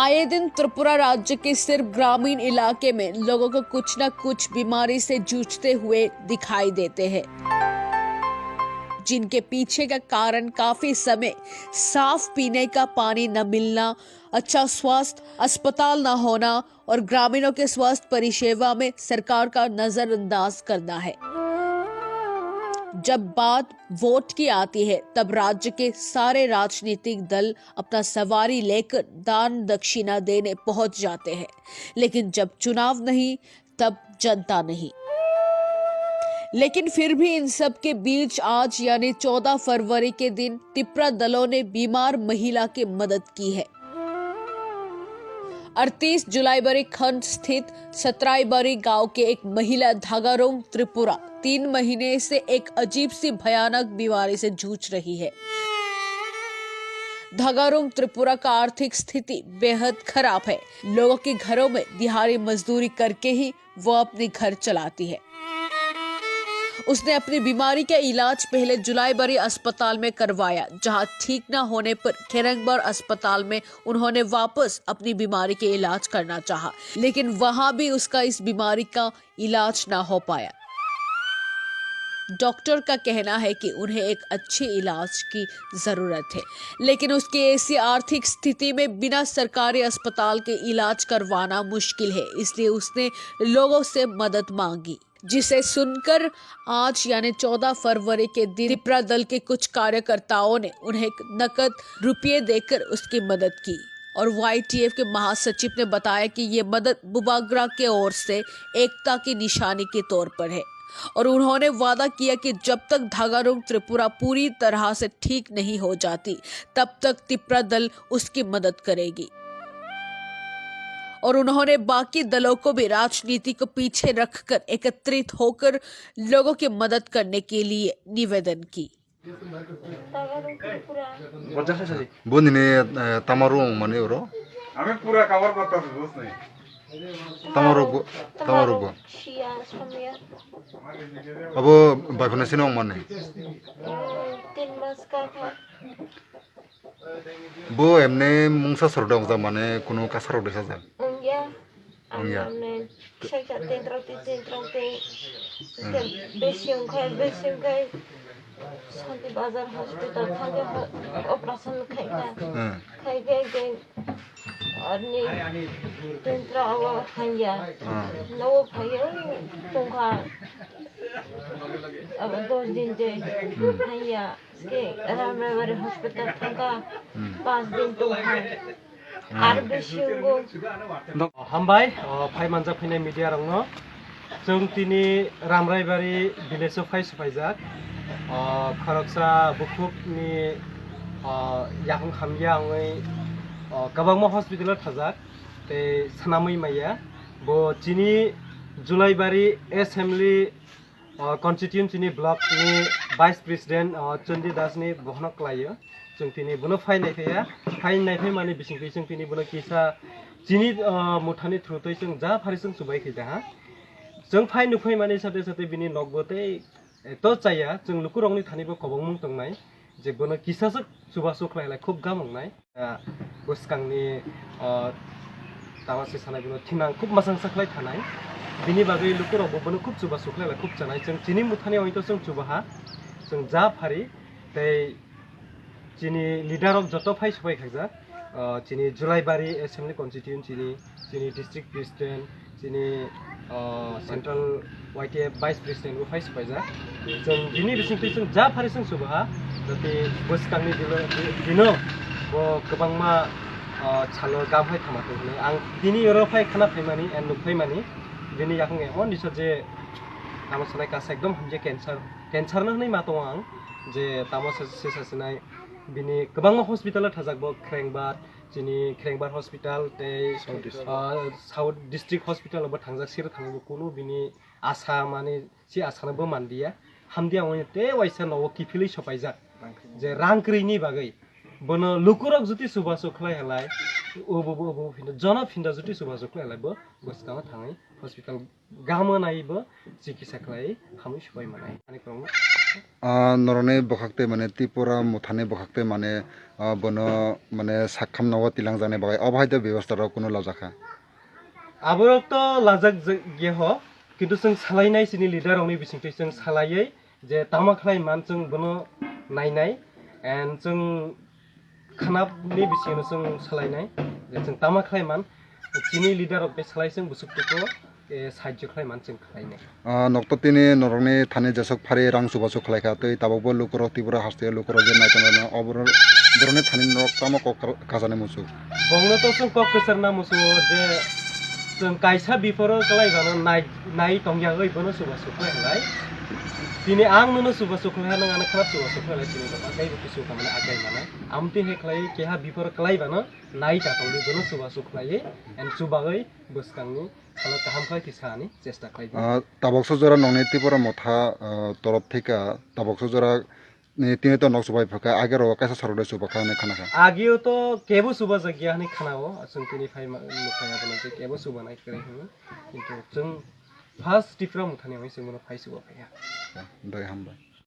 आए दिन त्रिपुरा राज्य के सिर्फ ग्रामीण इलाके में लोगों को कुछ न कुछ बीमारी से जूझते हुए दिखाई देते हैं, जिनके पीछे का कारण काफी समय साफ पीने का पानी न मिलना, अच्छा स्वास्थ्य अस्पताल न होना और ग्रामीणों के स्वास्थ्य परिसेवा में सरकार का नजरअंदाज करना है। जब बात वोट की आती है तब राज्य के सारे राजनीतिक दल अपना सवारी लेकर दान दक्षिणा देने पहुंच जाते हैं, लेकिन जब चुनाव नहीं तब जनता नहीं। लेकिन फिर भी इन सब के बीच आज यानी 14 फरवरी के दिन त्रिपुरा दलों ने बीमार महिला की मदद की है। 38 जुलाईबरी खंड स्थित सतराईबरी गांव के एक महिला धागारोंग त्रिपुरा 3 महीने से एक अजीब सी भयानक बीमारी से जूझ रही है। धागारोंग त्रिपुरा का आर्थिक स्थिति बेहद खराब है। लोगों के घरों में दिहाड़ी मजदूरी करके ही वो अपने घर चलाती है। उसने अपनी बीमारी का इलाज पहले जुलाईबरी अस्पताल में करवाया, जहां ठीक न होने पर खेरंगबर अस्पताल में उन्होंने वापस अपनी बीमारी के इलाज करना चाहा, लेकिन वहां भी उसका इस बीमारी का इलाज ना हो पाया। डॉक्टर का कहना है कि उन्हें एक अच्छे इलाज की जरूरत है, लेकिन उसकी ऐसी आर्थिक स्थिति में बिना सरकारी अस्पताल के इलाज करवाना मुश्किल है। इसलिए उसने लोगों से मदद मांगी, जिसे सुनकर आज यानी 14 फरवरी के दिन त्रिपुरा दल के कुछ कार्यकर्ताओं ने उन्हें नकद रुपये देकर उसकी मदद की। और YTF के महासचिव ने बताया कि ये मदद बुबाग्रा के ओर से एकता की निशानी के तौर पर है और उन्होंने वादा किया कि जब तक धागारोंग त्रिपुरा पूरी तरह से ठीक नहीं हो जाती तब तक त्रिपुरा दल उसकी मदद करेगी। और उन्होंने बाकी दलों को भी राजनीति को पीछे रखकर एकत्रित होकर लोगों की मदद करने के लिए निवेदन की। बोनिने तमारो माने ओरो हमें पूरा कवर करता है दोस्त नहीं तमारो अब बाखने सिनो माने 3 मास का बो एमने मुंसा सरदम जा माने कुनो कासारो देसा जा हमने शेखा dentro बेसियम का शांति बाजार हॉस्पिटल था ऑपरेशन खाई गए और ने dentro awa hanya no भयो तोखा अब 2 दिन जे hanya के रामरावरी हॉस्पिटल था 5 दिन तोखा आरो बेसियमगो हामबाय फाइ मानजा फैनाय मिडिया रंनो जों दिनै रामरायबारि भिलेजाव फायजाक खरकसा बुकुबनि याखं खामया आङै गबांमा हस्पिटालाव थाजाक ते सानामै माया बो दिनै जुलाईबारि एसेम्बली कन्स्टिट्युएन्सिनि ब्लकनि भाइस प्रेसिडेन्ट चन्दी दासनि बहनक लायो जों दिनै बुनो फायनाय माने बिसिंखै जों दिनै बुनो किसा दिनै मुथानि थ्रुतै जों जा फारिसों सुबाय खैदा हा जों फाय नुफै माने साथे साथे बिनि नगबोतै तो जाया जों लुकुरंनि थानिबो खबंमुं तंनाय जे बुनो किसासो सुबा सुख्लायलाय खूब गामंनाय गोसकांनि तामासे सानाय बुनो थिनां खूब मासां साख्लाय थानाय बिनि बागै लुकुरंबो बुनो खूब सुबा सुख्लायलाय खूब जानाय जों दिनै मुथानि हयतो जों सुबाहा जों जा फारि तै जिनि लिडार अफ जत फाइ सबाय खाजा जिनि जुलाईबारि एसेम्बली कन्स्टिट्युएन्सिनि जिनि डिस्ट्रिक्ट प्रेसिडेन्ट जिनि सेन्ट्रेल YTF भाइस प्रेसिडेन्ट फाइ सबायजा जों दिनै बिसिंखै जों जा फारि जों सुबाहा जाथे बोसकांनि दिनो गोबांमा छालो गामहाय थामाखै होननाय आं दिनै ओरो फाइ खाना फाइमानि एन्ड नुफाइमानि दिनै याखं एमन दिस जे तामो सानाय कासा एकदम हमजे केन्सारनो होननाय मा दङ आं जे तामो सानाय बिनि गोबां हस्पिटालाव थाजाकबो खेरेंबार हस्पिटाल ते साउथ डिस्ट्रिक्ट हस्पिटालावबो थांजासिर थांबो कोनो बिनि आसा माने सि आसानबो मानदिया हामदिया ते वाइसा नव किफिलै सपायजा जे रांक्रिनि बागै bono lukurok juti suba suklai halai obo finda jana finda juti suba suklai halai bo boskama thangai hospital gama nai bo chikisa klai hamui subai manai ani krong নরনে বখাকতে মানে ত্রিপুরা মুথানে বখাকতে মানে বনো মানে সাক্ষাম নব তিলাং জানে বাগাই অবাহিত ব্যবস্থার কোনো লাজাখা আবরক তো লাজাক গে হ কিন্তু जों सालायनाय सिनि लिडार आंनि बिसिंथि जों सालायै जे तामाख्लाय मान जों बनो नायनाय एन्ड जों खानाबनि बिसिङावनो जों सालायनाय जे जों तामाख्लाय मान सिनि लिडार बे सालाय जों बुसुकखौ साहाय्य खालाय मान जों खालायनाय নক্ততিনি নরনে থানে যেসক ফারে রাং সুবাসু খালাইখা তৈ তাবকবো লোকর ত্রিপুরা হাসতে লোকর যে নাইতন অবর বরনে থানি নরক তামক কাজানে মুসু बंगनो तो जों कक केसरना मुसु जे जों कायसा बिफोरो गलायबानो नाय टंग्यागै बनो सुबा सुखलाय दिनै आं नुनो सुबा सुखलाय नङा ना खराब सुबा सुखलाय सिनि बाबा गायबो किसु खामानि आगाय माना आमते हेखलाय केहा बिफोर गलायबानो नाय टाटंगै बनो सुबा सुखलाय एन सुबागै बसकांनि खाला काहामखाय तिसानि चेष्टा खालायगोन তাবকস জরা ননে ত্রিপুরা মথা তরফ থেকে তাবকস জরা তিনি তো নক সুবাই ফাকা আগের কাইসা সরদে সুবাখা নে খানাখা आगियो तो केबो सुबा जगिया नि खानाओ जों तिनि फाय मुखाया बनो जे केबो सुबा नाय करे किन्तु जों फार्स्ट टिफ्रा मुथानि जों फाय सुबा फाया दय हामबाय